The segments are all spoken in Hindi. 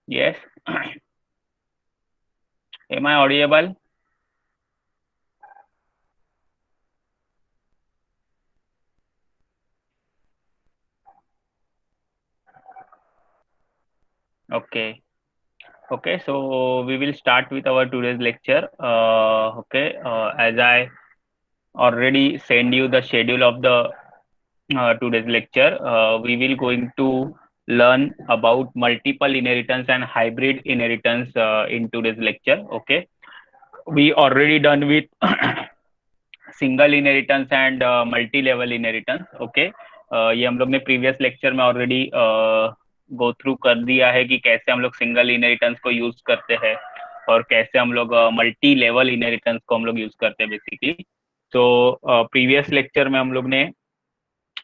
Yes. Am I audible? Okay. Okay. So we will start with our today's lecture. Okay. As I already send you the schedule of the today's lecture, we will going to learn about multiple inheritance and hybrid inheritance in today's lecture. Okay. We already done with single inheritance and multi level inheritance. Okay, ये हम लोग ने प्रीवियस लेक्चर में ऑलरेडी गो थ्रू कर दिया है कि कैसे हम लोग सिंगल इनहेरिटेंस को यूज करते हैं और कैसे हम लोग मल्टी लेवल इनहेरिटेंस को हम लोग यूज करते हैं बेसिकली। तो प्रीवियस लेक्चर में हम लोग ने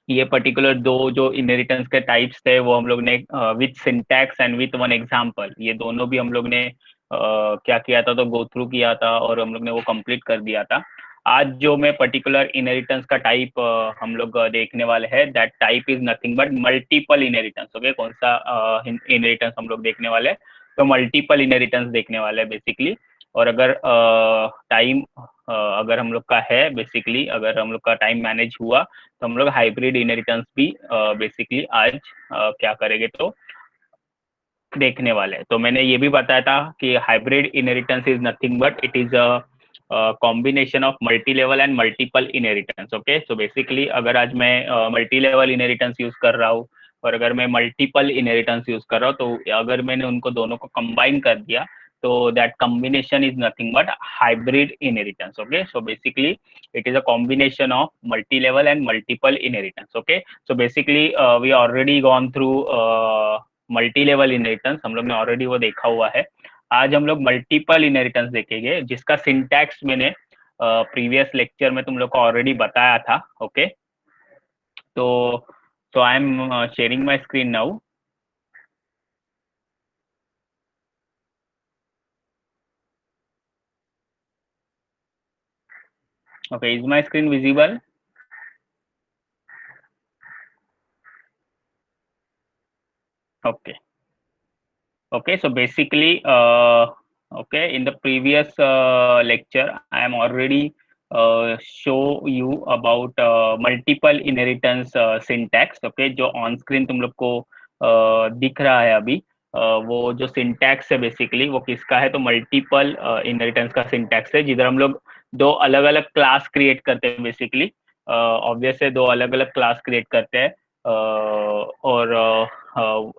ये पर्टिकुलर दो जो इनहेरिटेंस के टाइप्स थे वो हम लोग ने with syntax and with one example, ये दोनों भी हम लोग ने क्या किया था, तो गो थ्रू किया था और हम लोग ने वो कंप्लीट कर दिया था। आज जो मैं पर्टिकुलर इनहेरिटेंस का टाइप हम लोग देखने वाले हैं, that type is nothing but multiple inheritance. Okay, कौन सा इनहेरिटेंस हम लोग देखने वाले हैं? तो मल्टीपल इनहेरिटेंस देखने वाले हैं बेसिकली। और अगर टाइम अगर हम लोग का है बेसिकली, अगर हम लोग का टाइम मैनेज हुआ तो हम लोग हाइब्रिड इनहेरिटेंस भी बेसिकली आज क्या करेंगे तो देखने वाले हैं। तो मैंने ये भी बताया था कि hybrid inheritance is nothing but it is a combination of multi level and multiple inheritance. Okay, so basically अगर आज मैं मल्टी लेवल इनहेरिटेंस यूज कर रहा हूँ और अगर मैं मल्टीपल इनहेरिटेंस यूज कर रहा हूँ, तो अगर मैंने उनको दोनों को कंबाइन कर दिया तो that combination is nothing but hybrid inheritance. Okay, so basically it is a combination of multi level and multiple inheritance. Okay, so basically we already gone through multi level inheritance, हम लोग ने ऑलरेडी वो देखा हुआ है। आज हम लोग मल्टीपल इनहेरिटेंस देखेंगे जिसका सिंटैक्स मैंने प्रीवियस लेक्चर में तुम लोग को ऑलरेडी बताया था। ओके, तो I am sharing my screen now. Okay, is my screen visible? Okay, okay, so basically okay, in the previous lecture I am already show you about multiple inheritance syntax। okay, जो on screen तुम लोग को दिख रहा है अभी, वो जो सिंटैक्स है बेसिकली वो किसका है, तो मल्टीपल इनहेरिटेंस का सिंटैक्स है, जिधर हम लोग दो अलग अलग क्लास क्रिएट करते हैं बेसिकली। ऑब्वियस है, दो अलग अलग क्लास क्रिएट करते हैं और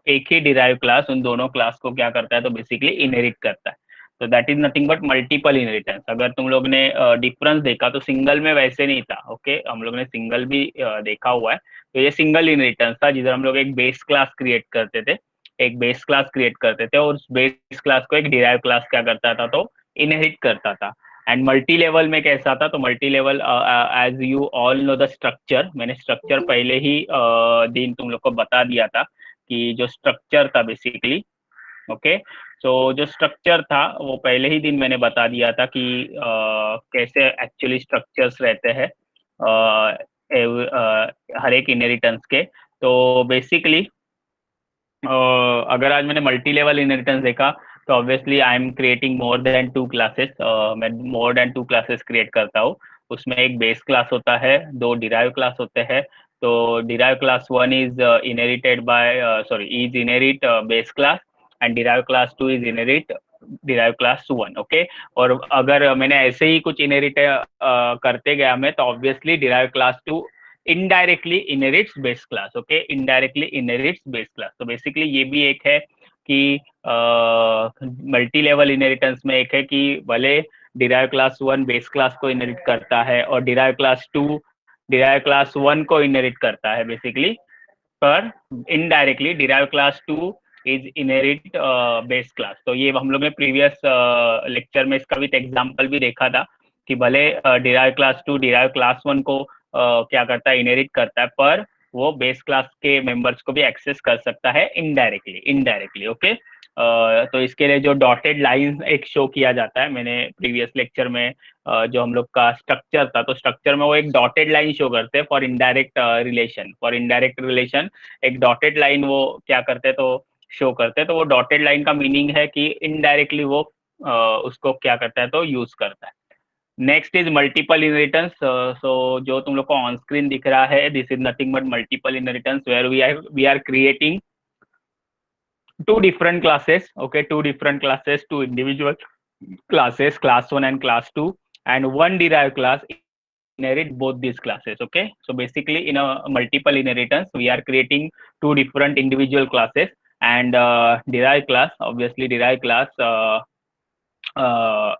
एक ही डिराइव क्लास उन दोनों क्लास को क्या करता है, तो बेसिकली इनहेरिट करता है। तो that is nothing but multiple inheritance. अगर तुम लोग ने डिफरेंस देखा तो सिंगल में वैसे नहीं था। ओके, हम लोग ने सिंगल भी देखा हुआ है, तो ये सिंगल इनहेरिटेंस था जिधर हम लोग एक बेस क्लास क्रिएट करते थे, एक बेस क्लास क्रिएट करते थे और उस बेस क्लास को एक डिराइव क्लास क्या करता था, तो इनहेरिट करता था। एंड मल्टी लेवल में कैसा था, तो multi level as you all know the structure, मैंने स्ट्रक्चर पहले ही दिन तुम लोग को बता दिया था कि जो स्ट्रक्चर था बेसिकली। ओके, सो जो स्ट्रक्चर था वो पहले ही दिन मैंने बता दिया था कि कैसे एक्चुअली स्ट्रक्चर्स रहते हैं हर एक इनहेरिटेंस के। तो बेसिकली अगर आज मैंने मल्टी लेवल इनहेरिटेंस देखा तो obviously I am creating more than two classes. मैं more than two classes create करता हूँ। उसमें एक बेस क्लास होता है, दो डिराइव क्लास होते हैं। तो derive class one is inherited bye sorry is inherit base class and derive class two is inherit derive class one. Okay, और अगर मैंने ऐसे ही कुछ इनहेरिट करते गया मैं, तो obviously derive class two indirectly inherits base class. Okay, indirectly inherits base class. तो बेसिकली ये भी एक है कि मल्टी लेवल इनहेरिटेंस में एक है कि भले derive class one base class को इनहेरिट करता है और derive class two derive class one को इनहेरिट करता है बेसिकली, पर indirectly derive class two is inherit base class. तो ये हम लोग ने प्रीवियस लेक्चर में इसका विथ एग्जांपल भी देखा था कि भले derive class two derive class one को क्या करता है, इनहेरिट करता है, पर वो बेस क्लास के मेंबर्स को भी एक्सेस कर सकता है इनडायरेक्टली इनडायरेक्टली। ओके, तो इसके लिए जो डॉटेड लाइन एक शो किया जाता है, मैंने प्रीवियस लेक्चर में जो हम लोग का स्ट्रक्चर था, तो स्ट्रक्चर में वो एक डॉटेड लाइन शो करते हैं for indirect relation. For indirect relation एक डॉटेड लाइन वो क्या करते हैं, तो शो करते हैं, तो वो डॉटेड लाइन का मीनिंग है कि इनडायरेक्टली वो उसको क्या करता है तो यूज करता है। Next is multiple inheritance. So जो तुम लोग को ऑन स्क्रीन दिख रहा है, this is nothing but multiple inheritance where we are creating two different classes. Okay, two different classes, two individual classes, class 1 and class 2, and one derived class inherit both these classes. Okay, so basically in a multiple inheritance we are creating two different individual classes, and derived class, obviously derived class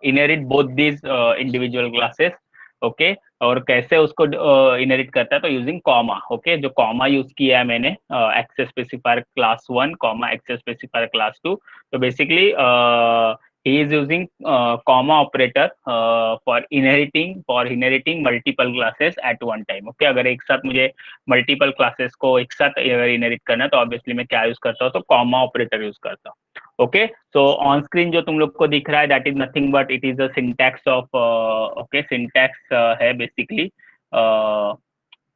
inherit both these individual classes. Okay, और कैसे उसको इनहेरिट करता है तो यूजिंग कॉमा। ओके, जो कॉमा यूज किया है मैंने, access specifier class 1 comma access specifier class 2। तो basically he is using comma operator for inheriting multiple classes at one time. Okay, अगर एक साथ मुझे मल्टीपल क्लासेस को एक साथ इनहेरिट करना है तो ऑब्वियसली मैं क्या यूज करता हूँ तो कॉमा ऑपरेटर यूज करता हूँ। ओके, सो ऑन स्क्रीन जो तुम लोग को दिख रहा है that is nothing but it is a syntax of, okay, syntax है बेसिकली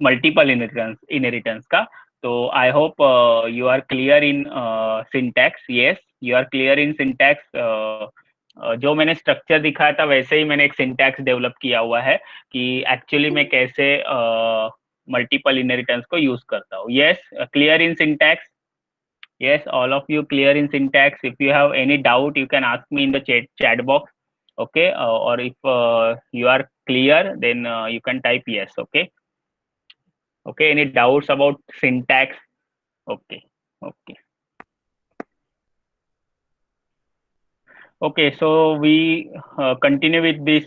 मल्टीपल इनहेरिटेंस का। तो I hope you are clear in syntax. Yes, you are clear in syntax. जो मैंने स्ट्रक्चर दिखाया था वैसे ही मैंने एक सिंटैक्स डेवलप किया हुआ है कि एक्चुअली मैं कैसे मल्टीपल इनहेरिटेंस को यूज करता हूँ। Yes, clear in syntax. Yes, all of you clear in syntax. If you have any doubt, you can ask me in the chat box. Okay, or if you are clear, then you can type yes. Okay. Okay. Any doubts about syntax? Okay. Okay. Okay, so we continue with this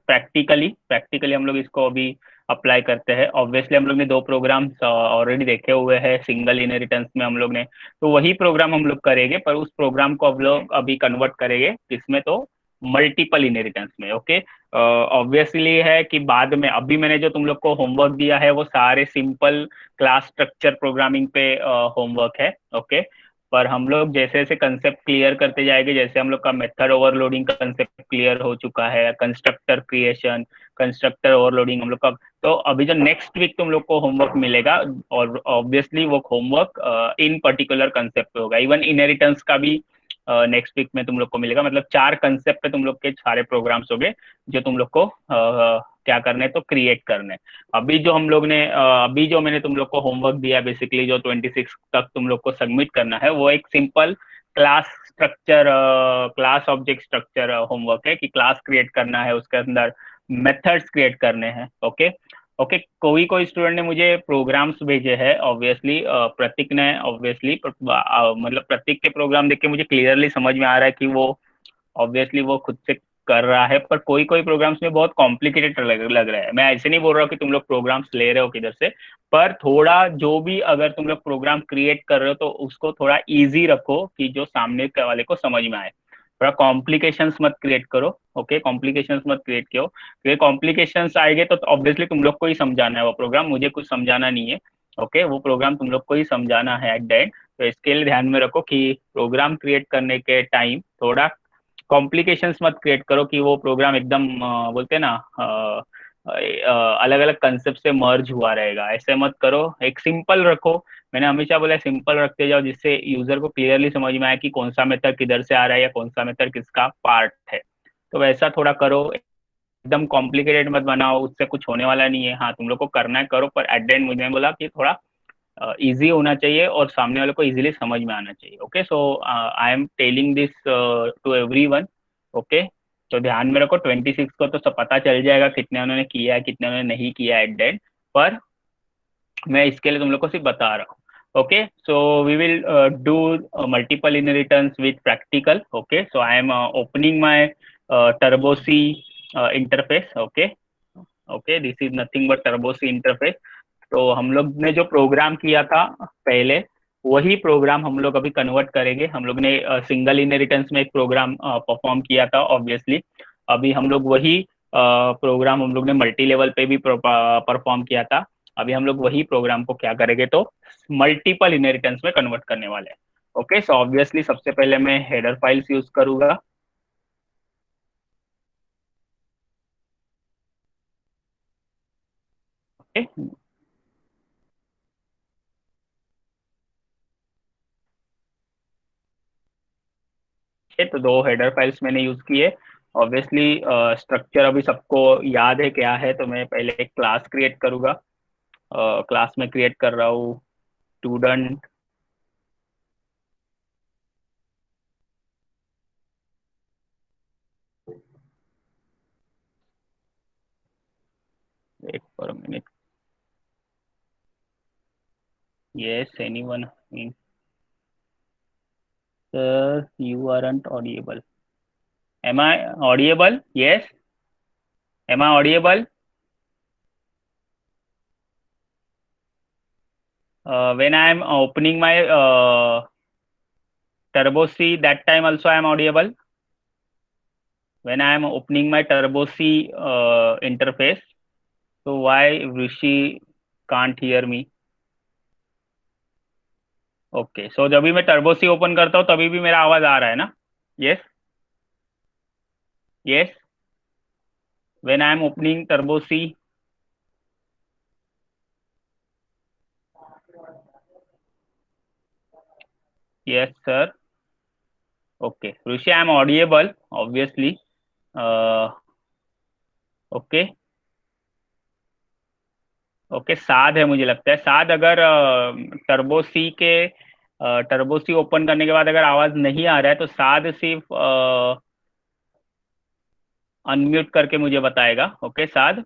practically हम लोग इसको अभी अप्लाई करते हैं। ऑब्वियसली हम लोग ने दो प्रोग्राम्स ऑलरेडी देखे हुए हैं सिंगल इनहेरिटेंस में हम लोग ने, तो वही प्रोग्राम हम लोग करेंगे, पर उस प्रोग्राम को हम लोग अभी कन्वर्ट करेंगे किसमें तो मल्टीपल इनहेरिटेंस में। ओके, ऑब्वियसली है कि बाद में अभी मैंने जो तुम लोग को होमवर्क दिया है वो सारे सिंपल क्लास स्ट्रक्चर प्रोग्रामिंग पे होमवर्क है। ओके, पर हम लोग जैसे जैसे कंसेप्ट क्लियर करते जाएंगे, जैसे हम लोग का मेथड ओवरलोडिंग कंसेप्ट क्लियर हो चुका है, कंस्ट्रक्टर क्रिएशन, कंस्ट्रक्टर ओवरलोडिंग हम लोग का, तो अभी जो नेक्स्ट वीक तुम लोग को होमवर्क मिलेगा, और ऑब्वियसली वो होमवर्क इन पर्टिकुलर कंसेप्ट पे होगा। इवन इनहेरिटेंस का भी नेक्स्ट वीक में तुम लोग को मिलेगा। मतलब चार कंसेप्ट पे तुम लोग के सारे प्रोग्राम्स हो गए जो तुम लोग को क्या करने तो क्रिएट करने। अभी जो हम लोग ने अभी जो मैंने तुम लोग को होमवर्क दिया बेसिकली जो 26 तक तुम लोग को सबमिट करना है, वो एक simple class structure, class object structure homework है कि क्लास क्रिएट करना है, उसके अंदर मेथड्स क्रिएट करने हैं। ओके, ओके, कोई कोई स्टूडेंट ने मुझे प्रोग्राम्स भेजे हैं ऑब्वियसली, प्रतीक ने ऑब्वियसली, मतलब प्रतीक के प्रोग्राम देख के मुझे क्लियरली समझ में आ रहा है कि वो ऑब्वियसली वो खुद से कर रहा है, पर कोई कोई प्रोग्राम्स में बहुत कॉम्प्लिकेटेड लग रहा है। मैं ऐसे नहीं बोल रहा हूँ कि तुम लोग प्रोग्राम्स ले रहे हो किधर से, पर थोड़ा जो भी अगर तुम लोग प्रोग्राम क्रिएट कर रहे हो तो उसको थोड़ा इजी रखो कि जो सामने के वाले को समझ में आए। थोड़ा कॉम्प्लिकेशंस मत क्रिएट करो। ओके, कॉम्प्लिकेशंस मत क्रिएट करो, क्योंकि कॉम्प्लिकेशंस आएंगे तो ऑब्वियसली तुम लोग को ही समझाना है वो प्रोग्राम, मुझे कुछ समझाना नहीं है। ओके, वो प्रोग्राम तुम लोग को ही समझाना है एट द एंड। तो इसके लिए ध्यान में रखो कि प्रोग्राम क्रिएट करने के टाइम थोड़ा कॉम्प्लिकेशंस मत क्रिएट करो कि वो प्रोग्राम एकदम बोलते हैं ना अलग अलग कंसेप्ट से मर्ज हुआ रहेगा, ऐसे मत करो, एक सिंपल रखो। मैंने हमेशा बोला सिंपल रखते जाओ जिससे यूजर को क्लियरली समझ में आए कि कौन सा मेथड किधर से आ रहा है या कौन सा मेथड किसका पार्ट है। तो वैसा थोड़ा करो, एकदम कॉम्प्लिकेटेड मत बनाओ, उससे कुछ होने वाला नहीं है। हाँ, तुम लोग को करना है करो, पर एट द एंड मुझे बोला कि थोड़ा इजी होना चाहिए और सामने वाले को इजीली समझ में आना चाहिए। Okay, so I am telling this to everyone. Okay, तो ध्यान में रखो 26 को तो सब पता चल जाएगा कितने उन्होंने किया है कितने उन्होंने नहीं किया एट द एंड, पर मैं इसके लिए तुम लोग को सिर्फ बता रहा हूँ। Okay, so we will do multiple inheritance with practical. Okay, so I am opening my turbo C interface. Okay, okay, this is nothing but turbo C interface. तो हम लोग ने जो प्रोग्राम किया था पहले, वही प्रोग्राम हम लोग अभी कन्वर्ट करेंगे। हम लोग ने सिंगल इनहेरिटेंस में एक प्रोग्राम परफॉर्म किया था ऑब्वियसली, अभी हम लोग वही प्रोग्राम हम लोग ने मल्टी लेवल पे भी परफॉर्म किया था। अभी हम लोग वही प्रोग्राम को क्या करेंगे तो मल्टीपल इनहेरिटेंस में कन्वर्ट करने वाले हैं। ओके, सो ऑब्वियसली सबसे पहले मैं हेडर फाइल्स यूज करूंगा। ओके, तो दो हेडर फाइल्स मैंने यूज किए। ऑब्वियसली स्ट्रक्चर अभी सबको याद है क्या है, तो मैं पहले एक क्लास क्रिएट करूंगा। क्लास में क्रिएट कर रहा हूँ स्टूडेंट। एक पर minute. Yes, anyone? Sir, you aren't audible. Am I audible? Yes, am I audible? When I am opening my Turbo C, that time also I am audible. When I am opening my Turbo C interface, so why Rishi can't hear me? Okay, so जब भी मैं टर्बो सी ओपन करता हूँ तभी भी मेरा आवाज आ रहा है ना? Yes, yes. When I am opening turbo C. Yes sir. Okay Rishi, I am audible obviously. Okay, okay. साद है, मुझे लगता है साद। अगर टर्बो सी के टर्बो सी ओपन करने के बाद अगर आवाज नहीं आ रहा है तो साद सिर्फ अनम्यूट करके मुझे बताएगा। ओके साद।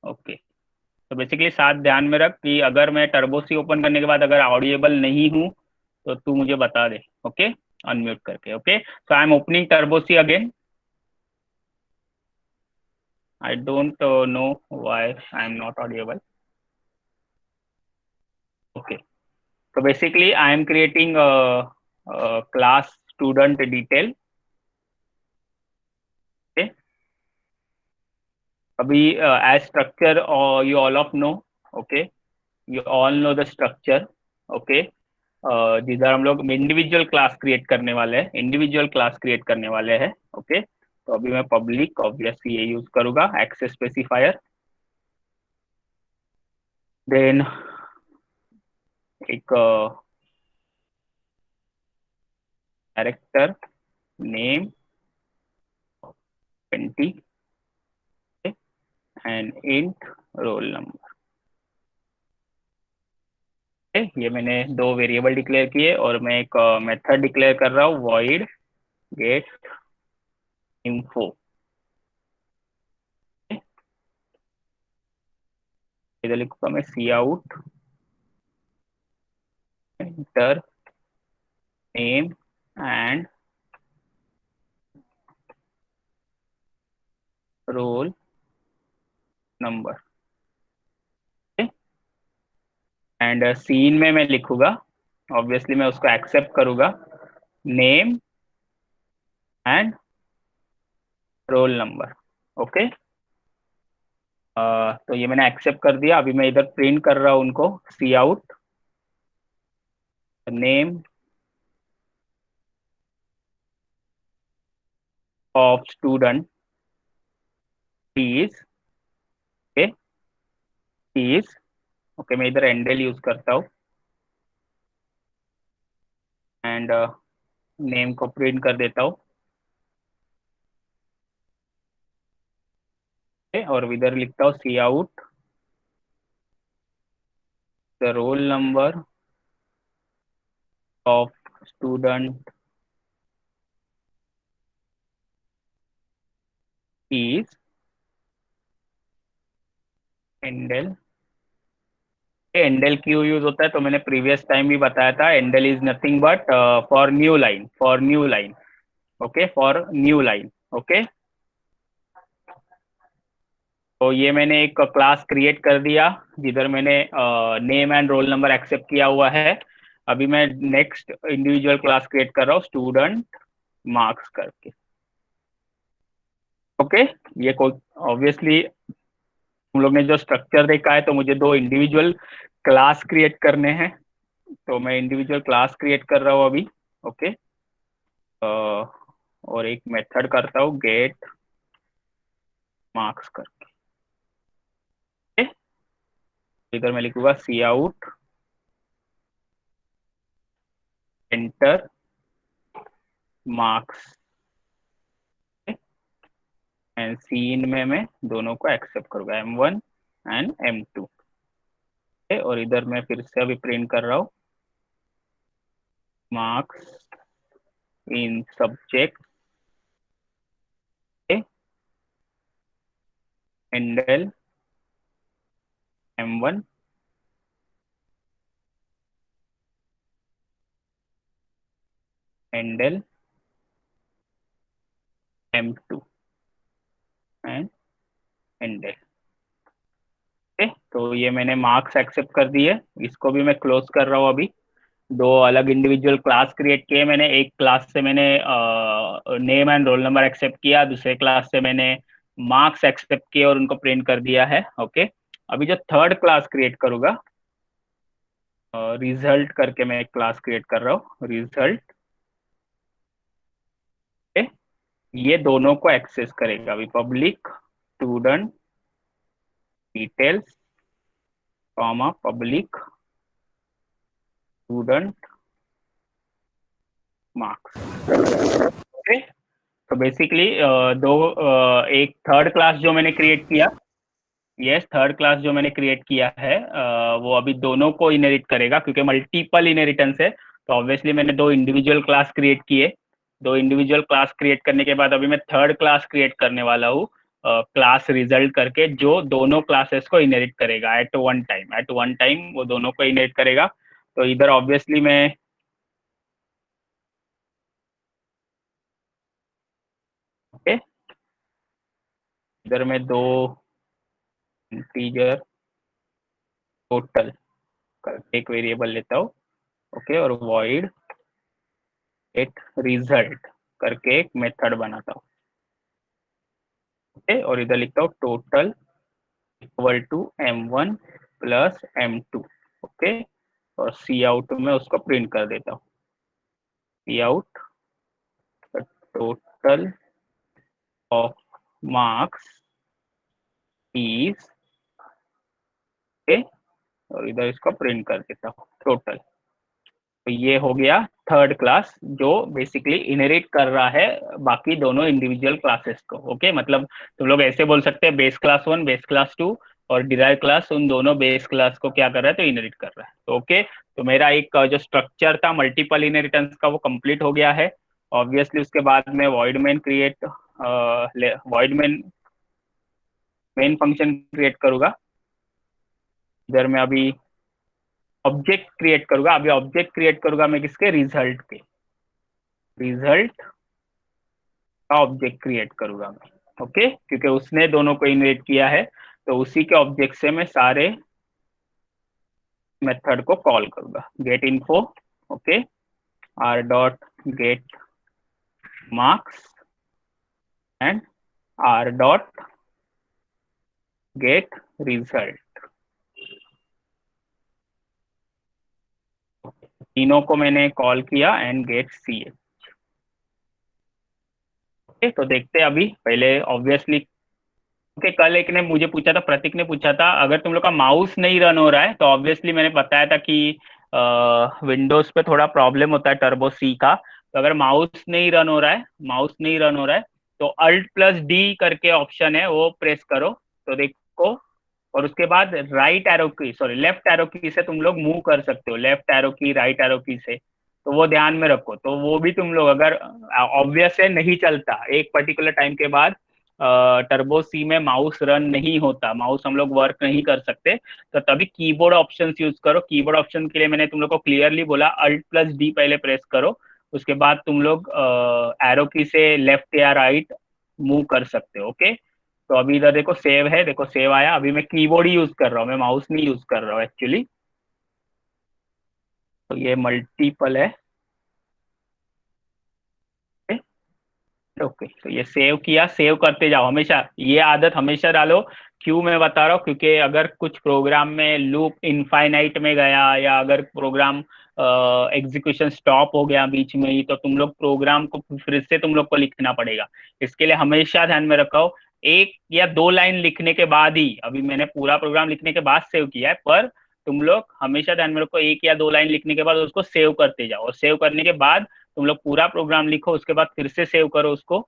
ओके, तो बेसिकली साद ध्यान में रख कि अगर मैं टर्बो सी ओपन करने के बाद अगर ऑडिएबल नहीं हूँ तो तू मुझे बता दे। ओके, अनम्यूट करके। Okay, so I am opening turbo C again. I don't know why I am not audible. Okay, so basically I am creating a class student detail. Okay, अभी as structure you all of know. Okay, you all know the structure. Okay, जिधर हम लोग इंडिविजुअल क्लास क्रिएट करने वाले हैं, इंडिविजुअल क्लास क्रिएट करने वाले हैं। ओके, तो अभी मैं पब्लिक ऑब्वियसली ये यूज करूंगा, एक्सेस स्पेसिफायर। देन एक character name 20 and int roll number. ये मैंने दो वेरिएबल डिक्लेयर किए और मैं एक मेथड डिक्लेयर कर रहा हूँ, void get info। इधर लिखूंगा मैं cout enter name and roll number. And cin में मैं लिखूंगा, ऑब्वियसली मैं उसको एक्सेप्ट करूंगा, name and roll number. Okay, तो ये मैंने एक्सेप्ट कर दिया। अभी मैं इधर प्रिंट कर रहा हूँ उनको, cout name of student is. Okay, is. Okay, मैं इधर एंडल यूज करता हूँ एंड नेम को प्रिंट कर देता हूँ। और इधर लिखता हूँ cout the roll number of student is endl. Endl क्यों यूज होता है तो मैंने प्रीवियस टाइम भी बताया था। Endl is nothing but for new line, for new line. Okay, for new line. Okay, तो ये मैंने एक क्लास क्रिएट कर दिया जिधर मैंने name and roll number except किया हुआ है। अभी मैं नेक्स्ट इंडिविजुअल क्लास क्रिएट कर रहा हूँ, स्टूडेंट मार्क्स करके। ओके, ये कोई ऑब्वियसली हम लोग ने जो स्ट्रक्चर देखा है, तो मुझे दो इंडिविजुअल क्लास क्रिएट करने हैं, तो मैं इंडिविजुअल क्लास क्रिएट कर रहा हूँ अभी। ओके, और एक मेथड करता हूँ गेट मार्क्स करके। इधर मैं लिखूंगा cout enter marks, and cin में मैं दोनों को एक्सेप्ट करूंगा, M1 एंड M2। और इधर मैं फिर से अभी प्रिंट कर रहा हूँ, marks in subject handle M1 handle M2 and handle. तो ये मैंने मार्क्स एक्सेप्ट कर दिए, इसको भी मैं क्लोज कर रहा हूँ अभी। दो अलग इंडिविजुअल क्लास क्रिएट किए मैंने, एक क्लास से मैंने name and roll number except किया, दूसरे क्लास से मैंने मार्क्स एक्सेप्ट किए और उनको प्रिंट कर दिया है। ओके, अभी जो थर्ड क्लास क्रिएट करूंगा, रिजल्ट करके मैं एक क्लास क्रिएट कर रहा हूँ, रिजल्ट। ये दोनों को एक्सेस करेगा अभी, public student details comma public student marks. Okay, तो बेसिकली एक थर्ड क्लास जो मैंने क्रिएट किया, यस थर्ड क्लास जो मैंने क्रिएट किया है, वो अभी दोनों को इनहेरिट करेगा, क्योंकि मल्टीपल इनहेरिटेंस है। तो ऑब्वियसली मैंने दो इंडिविजुअल क्लास क्रिएट किए, दो इंडिविजुअल क्लास क्रिएट करने के बाद अभी मैं थर्ड क्लास क्रिएट करने वाला हूँ, क्लास रिजल्ट करके, जो दोनों क्लासेस को इनहेरिट करेगा एट वन टाइम वो दोनों को इनहेरिट करेगा। तो इधर ऑब्वियसली मैं, ओके, इधर मैं दो इंटीजर टोटल करके एक वेरिएबल लेता हूँ, ओके, और वॉइड एक रिजल्ट करके एक मेथड बनाता हूँ, ओके, और इधर लिखता हूँ total equal to M1 plus M2, okay, और सी आउट में उसको प्रिंट कर देता हूँ, cout total of marks is, okay, और इधर इसको प्रिंट कर देता हूँ टोटल। तो ये हो गया थर्ड क्लास, जो बेसिकली इनहेरिट कर रहा है बाकी दोनों इंडिविजुअल क्लासेस को। ओके, मतलब तुम लोग ऐसे बोल सकते हैं बेस क्लास 1 बेस क्लास 2 और डिराइव क्लास उन दोनों बेस क्लास को क्या कर रहा है, तो इनहेरिट कर रहा है। तो ओके, तो मेरा एक जो स्ट्रक्चर था मल्टीपल इनहेरिटेंस का वो कंप्लीट हो गया है। ऑब्वियसली उसके बाद में void main create, void main function create करूंगा, इधर मैं अभी ऑब्जेक्ट क्रिएट करूंगा, अभी ऑब्जेक्ट क्रिएट करूंगा मैं किसके, रिजल्ट के, रिजल्ट का ऑब्जेक्ट क्रिएट करूंगा मैं, ओके, क्योंकि उसने दोनों को इनहेरिट किया है, तो उसी के ऑब्जेक्ट से मैं सारे मेथड को कॉल करूंगा, get info, okay, R dot get marks and R dot get result. तीनों को मैंने कॉल किया एंड गेट सी। ओके, तो देखते हैं अभी, पहले ऑब्वियसली, ओके, कल एक ने मुझे पूछा था, प्रतीक ने पूछा था, अगर तुम लोग का माउस नहीं रन हो रहा है, तो ऑब्वियसली मैंने बताया था कि विंडोज पे थोड़ा प्रॉब्लम होता है टर्बो सी का। तो अगर माउस नहीं रन हो रहा है, माउस नहीं रन हो रहा है, तो अल्ट प्लस डी करके ऑप्शन है वो प्रेस करो, तो देखो, और उसके बाद राइट एरो की, सॉरी लेफ्ट एरो की से तुम लोग मूव कर सकते हो, लेफ्ट एरो की राइट एरो की से, तो वो ध्यान में रखो। तो वो भी तुम लोग अगर ऑब्वियस है नहीं चलता एक पर्टिकुलर टाइम के बाद, टर्बो सी में माउस रन नहीं होता, माउस हम लोग वर्क नहीं कर सकते, तो तभी कीबोर्ड ऑप्शन यूज करो। कीबोर्ड ऑप्शन के लिए मैंने तुम लोग को क्लियरली बोला अल्ट प्लस डी पहले प्रेस करो, उसके बाद तुम लोग एरो की से लेफ्ट या राइट मूव कर सकते हो। ओके, तो अभी इधर देखो सेव है, देखो सेव आया, अभी मैं कीबोर्ड ही यूज कर रहा हूँ, मैं माउस नहीं यूज कर रहा हूँ एक्चुअली। तो ये मल्टीपल है, ओके, तो ये सेव किया, सेव करते जाओ हमेशा, ये आदत हमेशा डालो। क्यों मैं बता रहा हूँ, क्योंकि अगर कुछ प्रोग्राम में लूप इनफाइनाइट में गया, या अगर प्रोग्राम एग्जीक्यूशन स्टॉप हो गया बीच में ही, तो तुम लोग प्रोग्राम को फिर से तुम लोग को लिखना पड़ेगा। इसके लिए हमेशा ध्यान में रखो, एक या दो लाइन लिखने के बाद ही, अभी मैंने पूरा प्रोग्राम लिखने के बाद सेव किया है, पर तुम लोग हमेशा ध्यान में रखो एक या दो लाइन लिखने के बाद उसको सेव करते जाओ, और सेव करने के बाद तुम लोग पूरा प्रोग्राम लिखो, उसके बाद फिर से सेव करो उसको।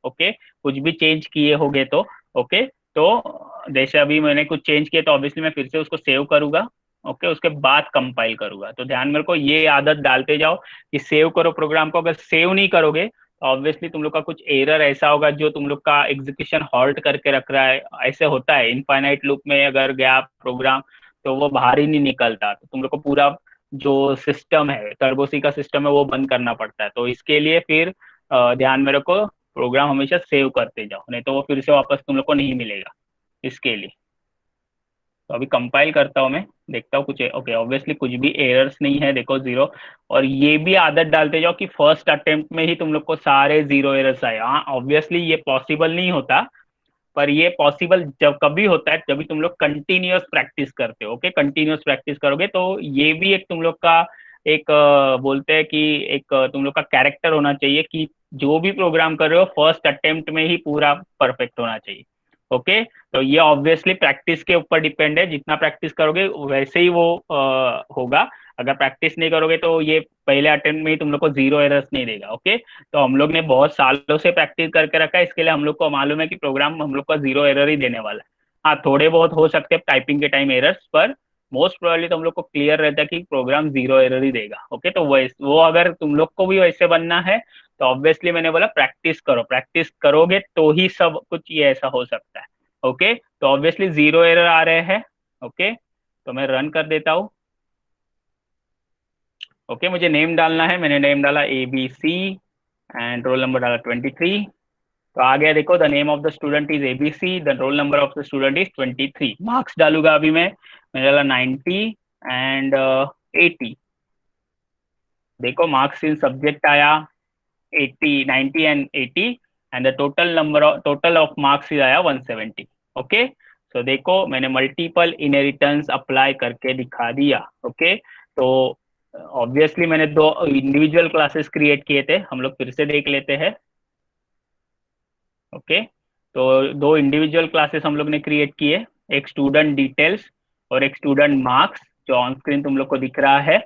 ओके, कुछ भी चेंज किए होगे तो ओके। तो जैसे अभी मैंने कुछ चेंज किए तो ऑब्वियसली मैं फिर से उसको सेव करूंगा। ओके, उसके बाद कंपाइल करूंगा। तो ध्यान में रखो, ये आदत डालते जाओ कि सेव करो प्रोग्राम को। अगर सेव नहीं करोगे तो ऑब्वियसली तुम लोग का कुछ एरर ऐसा होगा जो तुम लोग का एग्जीक्यूशन हॉल्ट करके रख रहा है। ऐसे होता है इनफाइनाइट लूप में, अगर गया प्रोग्राम तो वो बाहर ही नहीं निकलता। तो तुम लोग को पूरा जो सिस्टम है, टर्बोसी का सिस्टम है, वो बंद करना पड़ता है। तो इसके लिए फिर ध्यान में रखो, प्रोग्राम हमेशा सेव करते जाओ, नहीं तो वो फिर से वापस तुम लोग को नहीं मिलेगा। इसके लिए तो अभी कंपाइल करता हूँ मैं, देखता हूँ कुछ। ओके, ऑब्वियसली कुछ भी एरर्स नहीं है, देखो जीरो। और ये भी आदत डालते जाओ कि फर्स्ट अटेम्प्ट में ही तुम लोग को सारे जीरो एरर्स आए। हाँ, ऑब्वियसली ये पॉसिबल नहीं होता, पर ये पॉसिबल जब कभी होता है जब भी तुम लोग कंटिन्यूअस प्रैक्टिस करते हो। ओके, कंटिन्यूअस प्रैक्टिस करोगे तो ये भी एक तुम लोग का एक बोलते हैं कि एक तुम लोग का कैरेक्टर होना चाहिए कि जो भी प्रोग्राम कर रहे हो फर्स्ट अटेम्प्ट में ही पूरा परफेक्ट होना चाहिए। ओके, तो ये ऑब्वियसली प्रैक्टिस के ऊपर डिपेंड है, जितना प्रैक्टिस करोगे वैसे ही वो होगा। अगर प्रैक्टिस नहीं करोगे तो ये पहले अटेम्प्ट में ही तुम लोग को जीरो एरर्स नहीं देगा। ओके, तो हम लोग ने बहुत सालों से प्रैक्टिस करके रखा है, इसके लिए हम लोग को मालूम है कि प्रोग्राम हम लोग का जीरो एरर ही देने वाला है। हाँ, थोड़े बहुत हो सकते हैं टाइपिंग के टाइम एरर्स, पर मोस्ट प्रोबेबली तो हम लोग को क्लियर रहता है कि प्रोग्राम जीरो एरर ही देगा। ओके, तो वो अगर तुम लोग को भी वैसे बनना है तो ऑब्वियसली मैंने बोला प्रैक्टिस करो, प्रैक्टिस करोगे तो ही सब कुछ ये ऐसा हो सकता है। ओके, तो ऑब्वियसली जीरो एरर आ रहे हैं। ओके, तो मैं रन कर देता हूँ। ओके, मुझे नेम डालना है, मैंने नेम डाला ABC एंड रोल नंबर डाला 23। तो आ गया, देखो the name of the student is ABC, the roll number of the student is 23। Marks डालूंगा अभी मैंने डाला 90 एंड 80। देखो मार्क्स इन सब्जेक्ट आया 80, 90 and 80, and the total of marks आया 170। ओके, तो देखो मैंने मल्टीपल इनहेरिटेंस अप्लाई करके दिखा दिया। ओके, तो ऑब्वियसली मैंने दो इंडिविजुअल क्लासेस क्रिएट किए थे, हम लोग फिर से देख लेते हैं। ओके, तो दो इंडिविजुअल क्लासेस हम लोग ने क्रिएट किए, एक स्टूडेंट डिटेल्स और एक स्टूडेंट मार्क्स, जो ऑन स्क्रीन तुम लोग को दिख रहा है।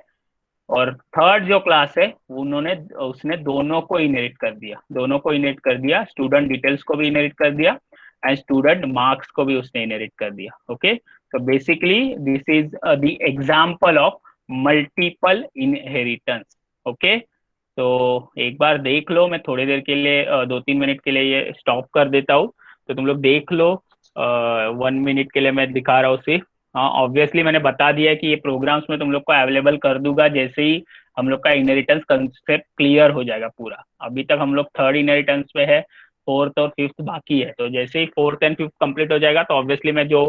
और थर्ड जो क्लास है उन्होंने उसने दोनों को इनहेरिट कर दिया, दोनों को इनहेरिट कर दिया, स्टूडेंट डिटेल्स को भी इनहेरिट कर दिया एंड स्टूडेंट मार्क्स को भी उसने इनहेरिट कर दिया। ओके, तो basically this is the example of multiple inheritance. Okay, तो एक बार देख लो, मैं थोड़ी देर के लिए 2-3 मिनट के लिए ये स्टॉप कर देता हूँ, तो तुम लोग देख लो। 1 मिनट के लिए मैं दिखा रहा हूँ सिर्फ। हाँ, ऑब्वियसली मैंने बता दिया है कि ये प्रोग्राम्स में तुम लोग को अवेलेबल कर दूंगा जैसे ही हम लोग का इनहेरिटेंस कंसेप्ट क्लियर हो जाएगा पूरा। अभी तक हम लोग थर्ड इनहेरिटेंस पे है, फोर्थ और फिफ्थ बाकी है। तो जैसे ही फोर्थ एंड फिफ्थ कंप्लीट हो जाएगा तो ऑब्वियसली मैं जो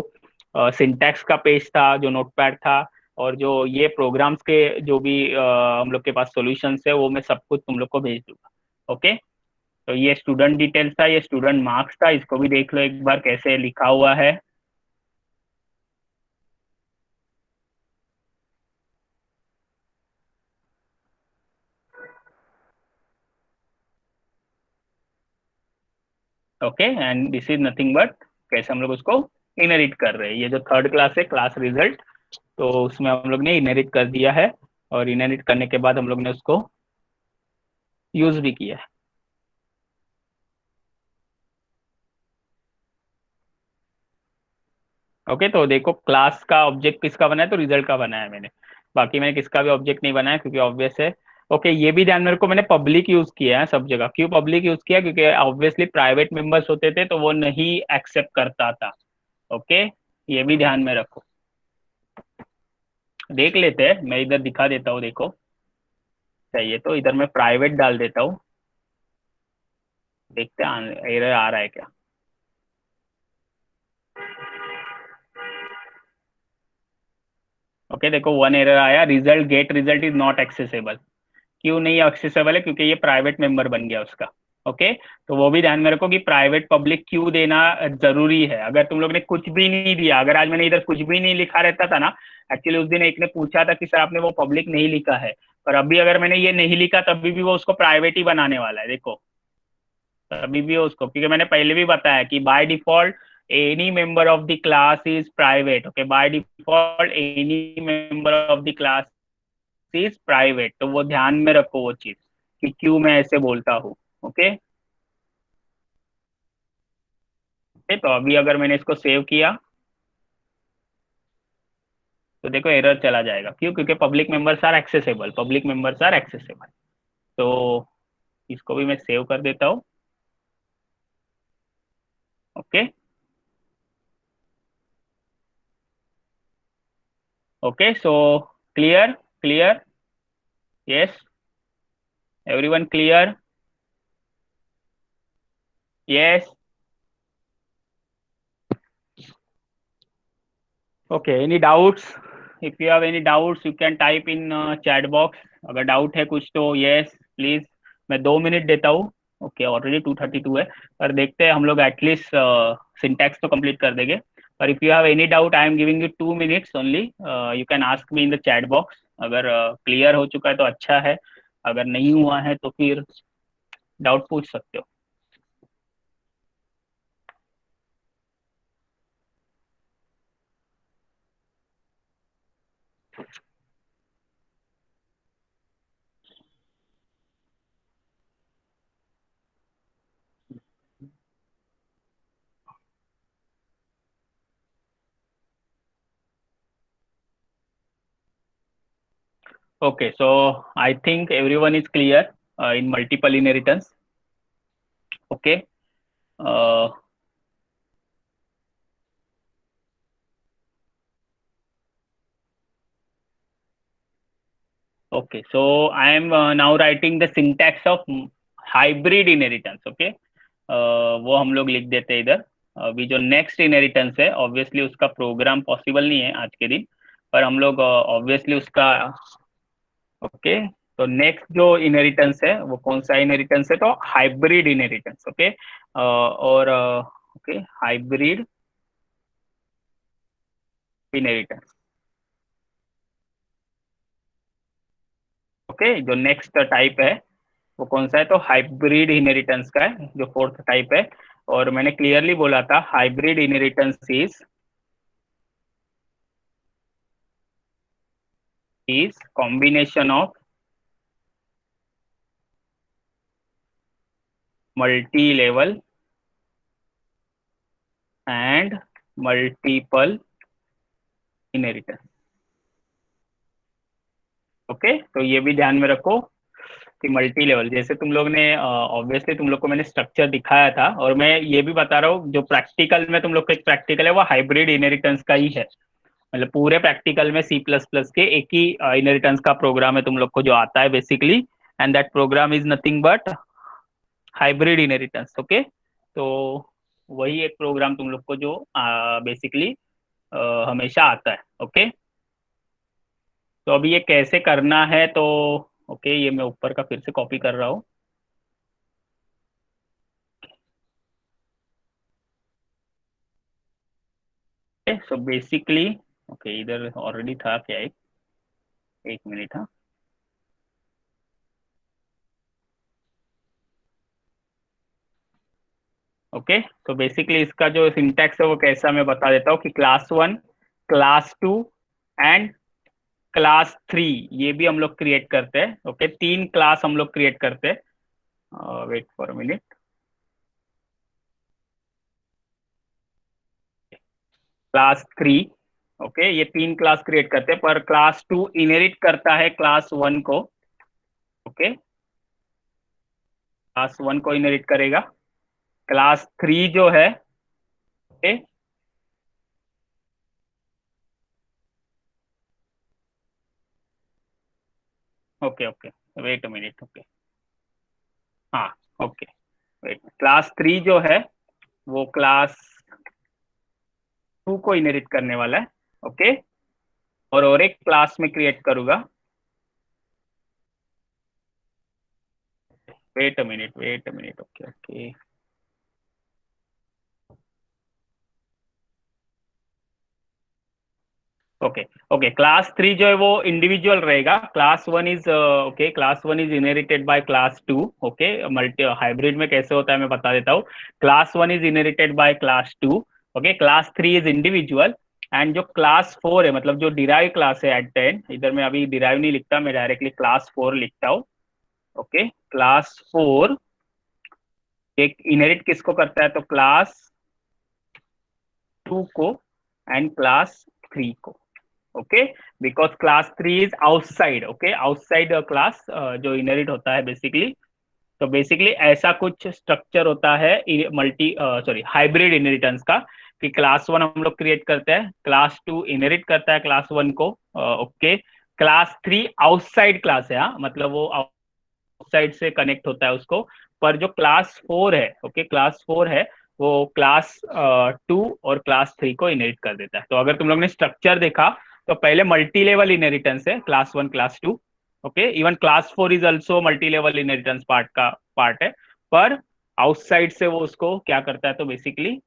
सिंटैक्स का पेज था, जो नोटपैड था, और जो ये प्रोग्राम्स के जो भी हम लोग के पास सॉल्यूशंस है, वो मैं सब कुछ तुम लोग को भेज दूंगा। ओके, तो ये स्टूडेंट डिटेल्स था, ये स्टूडेंट मार्क्स था, इसको भी देख लो एक बार कैसे लिखा हुआ है। Okay, and this is nothing but कैसे हम लोग उसको इनहेरिट कर रहे हैं। ये जो थर्ड क्लास है, क्लास रिजल्ट, तो उसमें हम लोग ने इनहेरिट कर दिया है, और इनहेरिट करने के बाद हम लोग ने उसको यूज भी किया है। ओके, तो देखो क्लास का ऑब्जेक्ट किसका बना है, तो रिजल्ट का बना है मैंने। बाकी मैंने किसका भी ऑब्जेक्ट नहीं बनाया क्योंकि ऑब्वियस है। ओके, ये भी ध्यान में रखो, मैंने पब्लिक यूज किया है सब जगह। क्यों पब्लिक यूज किया, क्योंकि ऑब्वियसली प्राइवेट मेंबर्स होते थे तो वो नहीं एक्सेप्ट करता था। ओके, ये भी ध्यान में रखो। देख लेते हैं, मैं इधर दिखा देता हूँ, देखो चाहिए तो इधर मैं प्राइवेट डाल देता हूँ, देखते हैं एरर आ रहा है क्या। ओके, देखो वन एरर आया, result get result is not accessible. क्यों नहीं एक्सेसिबल है, क्योंकि ये प्राइवेट मेंबर बन गया उसका। ओके, तो वो भी ध्यान में रखो कि प्राइवेट पब्लिक क्यों देना जरूरी है। अगर तुम लोग ने कुछ भी नहीं दिया, अगर आज मैंने इधर कुछ भी नहीं लिखा रहता था ना, एक्चुअली उस दिन एक ने पूछा था कि सर आपने वो पब्लिक नहीं लिखा है, पर अभी अगर मैंने ये नहीं लिखा तभी भी वो उसको प्राइवेट ही बनाने वाला है। देखो तभी भी उसको, क्योंकि मैंने पहले भी बताया कि by default any member of the class is private. Okay, by default any member of the class is private, तो वो ध्यान में रखो वो चीज। कि क्यों मैं ऐसे बोलता हूँ। ओके। तो अभी अगर मैंने इसको सेव किया तो देखो एरर चला जाएगा, क्यों? क्योंकि पब्लिक मेंबर्स आर एक्सेसिबल। तो इसको भी मैं सेव कर देता हूँ। Okay. Okay, so clear, clear, yes, everyone clear, yes. Okay, any doubts? If you have any doubts you can type in chat box. अगर डाउट है कुछ तो यस प्लीज। मैं 2 मिनट देता हूँ। ओके, ऑलरेडी 2:32 है, पर देखते हैं हम लोग एटलीस्ट सिंटैक्स तो कंप्लीट कर देंगे। पर if you have any doubt I am giving you 2 minutes only. You can ask me in the chat box. अगर क्लियर हो चुका है तो अच्छा है, अगर नहीं हुआ है तो फिर डाउट पूछ सकते हो। Okay, so I think everyone is clear in multiple inheritance. Okay. Uh, okay, so I am now writing the syntax of hybrid inheritance. Okay. वो हम लोग लिख देते हैं इधर। अभी जो नेक्स्ट इनहेरिटेंस है ऑब्वियसली उसका प्रोग्राम पॉसिबल नहीं है आज के दिन, पर हम लोग ऑब्वियसली उसका। ओके। तो नेक्स्ट जो इनहेरिटेंस है वो कौन सा इनहेरिटेंस है? तो हाइब्रिड इनहेरिटेंस। ओके। और ओके, हाइब्रिड इनहेरिटेंस। ओके, जो नेक्स्ट टाइप है वो कौन सा है? तो हाइब्रिड इनहेरिटेंस का है, जो फोर्थ टाइप है। और मैंने क्लियरली बोला था hybrid inheritance is combination of multi level and multiple inheritance. Okay, तो ये भी ध्यान में रखो कि मल्टी लेवल, जैसे तुम लोग ने ऑब्वियसली तुम लोग को मैंने स्ट्रक्चर दिखाया था, और मैं ये भी बता रहा हूँ जो प्रैक्टिकल में तुम लोग का एक प्रैक्टिकल है वो हाइब्रिड इनहेरिटेंस का ही है। मतलब पूरे प्रैक्टिकल में सी प्लस प्लस के एक ही इनहेरिटेंस का प्रोग्राम है तुम लोग को जो आता है basically, and that program is nothing but hybrid inheritance. Okay. तो वही एक प्रोग्राम तुम लोग को जो बेसिकली हमेशा आता है। ओके। तो अभी ये कैसे करना है? तो ओके, ये मैं ऊपर का फिर से कॉपी कर रहा हूँ। सो बेसिकली ओके, इधर ऑलरेडी था क्या? एक मिनट, हाँ। ओके, तो बेसिकली इसका जो सिंटैक्स है वो कैसा, मैं बता देता हूँ कि क्लास 1, क्लास 2 एंड क्लास 3 ये भी हम लोग क्रिएट करते हैं। ओके, 3 क्लास हम लोग क्रिएट करते हैं। Wait for minute. Class 3। Okay, ये 3 क्लास क्रिएट करते हैं, पर क्लास 2 इनहेरिट करता है क्लास 1 को। ओके, क्लास 1 को इनहेरिट करेगा। क्लास 3 जो है, okay, okay, okay, wait a minute. Okay, हाँ, ओके, वेट। क्लास 3 जो है वो क्लास 2 को इनहेरिट करने वाला है। ओके, और एक क्लास में क्रिएट करूंगा। Wait a minute, wait a minute. Okay, okay, okay, okay. Class 3 जो है वो इंडिविजुअल रहेगा। Class 1 is inherited by class 2। Okay, multi hybrid में कैसे होता है मैं बता देता हूँ। Class 1 is inherited by class 2। Okay, class 3 is individual. And जो क्लास 4 है, मतलब जो डिराइव क्लास है एट द एंड, इधर मैं अभी डिराइव नहीं लिखता, मैं डायरेक्टली क्लास 4 लिखता हूँ। ओके, क्लास 4 एक इनहेरिट किसको करता है, तो क्लास 2 को एंड क्लास 3 को। Okay, because class 3 is outside, okay, outside class जो इनहेरिट होता है बेसिकली। तो बेसिकली ऐसा कुछ स्ट्रक्चर होता है मल्टी सॉरी हाइब्रिड इनहेरिटेंस का, कि क्लास 1 हम लोग क्रिएट करते हैं, क्लास 2 इनहेरिट करता है क्लास 1 को, ओके, क्लास 3 आउटसाइड क्लास है, हाँ, मतलब वो आउटसाइड से कनेक्ट होता है उसको। पर जो क्लास 4 है, ओके, क्लास 4 है, वो क्लास 2 और क्लास 3 को इनहेरिट कर देता है। तो अगर तुम लोग ने स्ट्रक्चर देखा तो पहले मल्टी लेवल इनहेरिटेंस है, class 1 class 2, okay, even class 4 is also multi level inheritance part का पार्ट है। पर आउटसाइड से वो उसको क्या करता है, तो बेसिकली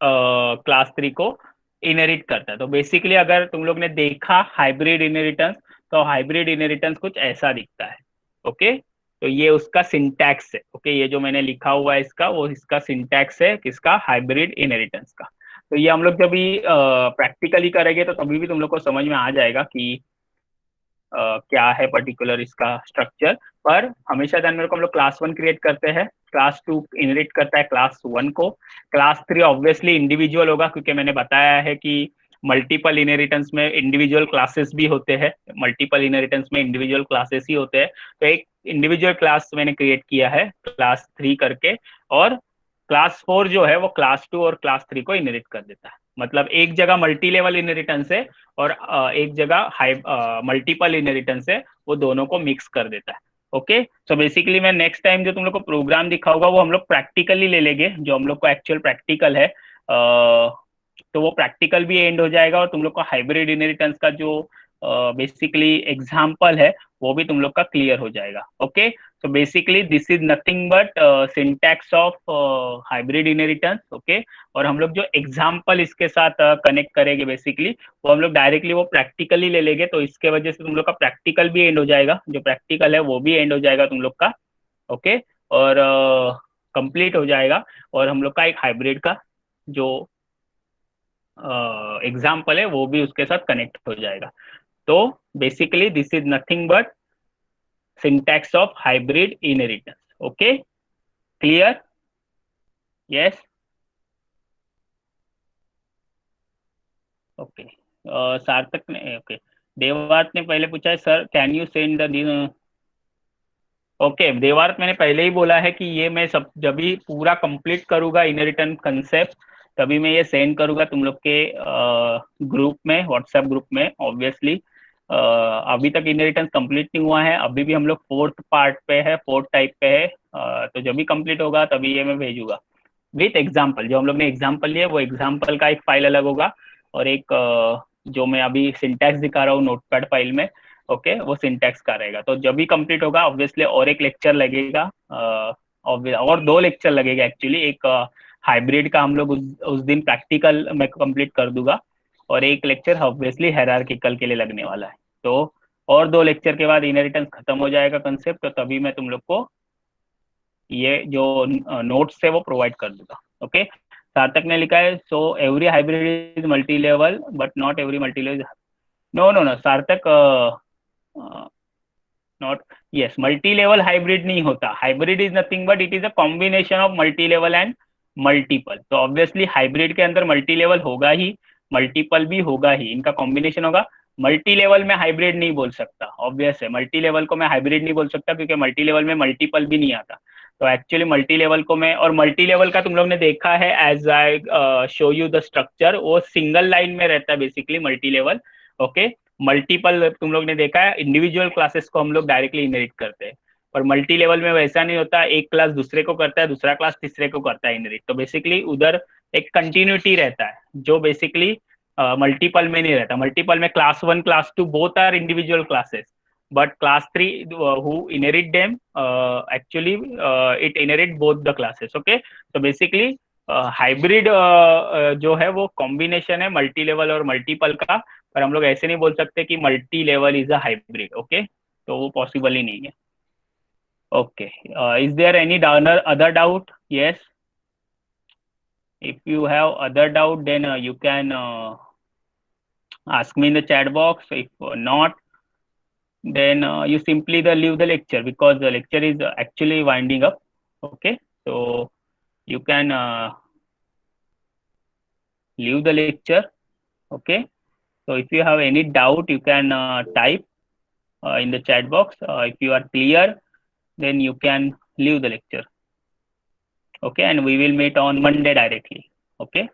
क्लास 3 को इनहेरिट करता है। तो बेसिकली अगर तुम लोग ने देखा हाइब्रिड इनहेरिटेंस, तो हाइब्रिड इनहेरिटेंस कुछ ऐसा दिखता है, ओके। तो ये उसका सिंटैक्स है, ओके, ये जो मैंने लिखा हुआ है इसका, वो इसका सिंटैक्स है किसका, हाइब्रिड इनहेरिटेंस का। तो ये हम लोग जब भी प्रैक्टिकली करेंगे तो तभी भी तुम लोग को समझ में आ जाएगा कि क्या है पर्टिकुलर इसका स्ट्रक्चर। पर हमेशा ध्यान में रखो, हम लोग क्लास 1 क्रिएट करते हैं, क्लास 2 इनहेरिट करता है क्लास 1 को, क्लास 3 ऑब्वियसली इंडिविजुअल होगा, क्योंकि मैंने बताया है कि मल्टीपल इनहेरिटेंस में इंडिविजुअल क्लासेस भी होते हैं, मल्टीपल इनहेरिटेंस में इंडिविजुअल क्लासेस ही होते हैं। तो एक इंडिविजुअल क्लास मैंने क्रिएट किया है क्लास 3 करके, और क्लास 4 जो है वो क्लास 2 और क्लास 3 को इनहेरिट कर देता है। मतलब एक जगह मल्टी लेवल इनहेरिटेंस है और एक जगह हाई मल्टीपल इनहेरिटेंस है, वो दोनों को मिक्स कर देता है। ओके, सो बेसिकली मैं नेक्स्ट टाइम जो तुम लोग को प्रोग्राम दिखाऊंगा वो हम लोग प्रैक्टिकली ले लेंगे, जो हम लोग को एक्चुअल प्रैक्टिकल है, तो वो प्रैक्टिकल भी एंड हो जाएगा, और तुम लोग को हाइब्रिड इनहेरिटेंस का जो बेसिकली एग्जाम्पल है वो भी तुम लोग का क्लियर हो जाएगा। Okay, so basically this is nothing but syntax of hybrid inheritance, okay। और हम लोग जो एग्जाम्पल इसके साथ कनेक्ट करेंगे बेसिकली, वो हम लोग डायरेक्टली वो प्रैक्टिकली ले लेंगे, तो इसके वजह से तुम लोग का प्रैक्टिकल भी एंड हो जाएगा, जो प्रैक्टिकल है वो भी एंड हो जाएगा तुम लोग का, ओके। और कंप्लीट हो जाएगा, और हम लोग का एक हाइब्रिड का जो एग्जाम्पल है वो भी उसके साथ कनेक्ट हो जाएगा। तो basically this is nothing but syntax of hybrid inheritance, okay, clear, yes, okay. Sarthak ने, ओके, देवार्थ ने पहले पूछा है sir can you send the, okay, Devarth मैंने पहले ही बोला है कि ये मैं सब जब भी पूरा कंप्लीट करूंगा इनहेरिटेंस कंसेप्ट, तभी मैं ये सेंड करूंगा तुम लोग के ग्रुप में, व्हाट्सएप ग्रुप में ऑब्वियसली। अभी तक इनहेरिटेंस कंप्लीट नहीं हुआ है, अभी भी हम लोग फोर्थ पार्ट पे है, फोर्थ टाइप पे है, तो जब भी कंप्लीट होगा तभी ये मैं भेजूंगा विथ एग्जाम्पल। जो हम लोग ने एग्जाम्पल लिया वो एग्जाम्पल का एक फाइल अलग होगा, और एक जो मैं अभी सिंटैक्स दिखा रहा हूँ नोटपैड फाइल में, ओके, वो सिंटैक्स का रहेगा। तो जब भी कंप्लीट होगा ऑब्वियसली और एक लेक्चर लगेगा, और दो लेक्चर लगेगा एक्चुअली, एक हाइब्रिड का हम लोग उस दिन प्रैक्टिकल मैं कंप्लीट कर दूंगा, और एक लेक्चर ऑब्वियसली हायरार्किकल के लिए लगने वाला है। तो और दो लेक्चर के बाद इनहेरिटेंस खत्म हो जाएगा कंसेप्ट, तो तभी मैं तुम लोग को ये जो नोट्स है वो प्रोवाइड कर दूंगा, ओके। सार्थक ने लिखा है so every hybrid is multi level but not every multi level, no no no Sarthak, not, yes, multi level hybrid नहीं होता, hybrid is nothing but it is a combination of multi level and multiple. तो ऑब्वियसली हाइब्रिड के अंदर मल्टी लेवल होगा ही, मल्टीपल भी होगा ही, इनका कॉम्बिनेशन होगा। मल्टी लेवल में हाइब्रिड नहीं बोल सकता, ऑब्वियस है, मल्टी लेवल को मैं हाइब्रिड नहीं बोल सकता, क्योंकि मल्टी लेवल में मल्टीपल भी नहीं आता। तो एक्चुअली मल्टी लेवल को मैं, और मल्टी लेवल का तुम लोग ने देखा है as I show you the structure, वो सिंगल लाइन में रहता है basically multi level, okay. Multiple तुम लोग ने देखा है इंडिविजुअल क्लासेस को हम लोग डायरेक्टली इनहेरिट करते हैं, पर मल्टी लेवल में वैसा नहीं होता, एक क्लास दूसरे को करता है, दूसरा क्लास तीसरे को करता है इनहेरिट। तो बेसिकली उधर एक कंटिन्यूटी रहता है, जो बेसिकली मल्टीपल में नहीं रहता। मल्टीपल में class 1 class 2 both are individual classes, but class 3 who inherit them actually it inherit both the classes, okay। so basically hybrid जो है वो कॉम्बिनेशन है मल्टी लेवल और मल्टीपल का, पर हम लोग ऐसे नहीं बोल सकते कि multi level is a hybrid, okay, तो वो पॉसिबल ही नहीं है। Okay, is there any other doubt, yes, if you have other doubt then you can ask me in the chat box, if not then you simply leave the lecture, because the lecture is actually winding up. Okay, so you can leave the lecture. Okay, so if you have any doubt, you can type in the chat box. If you are clear, then you can leave the lecture. Okay, and we will meet on Monday directly. Okay.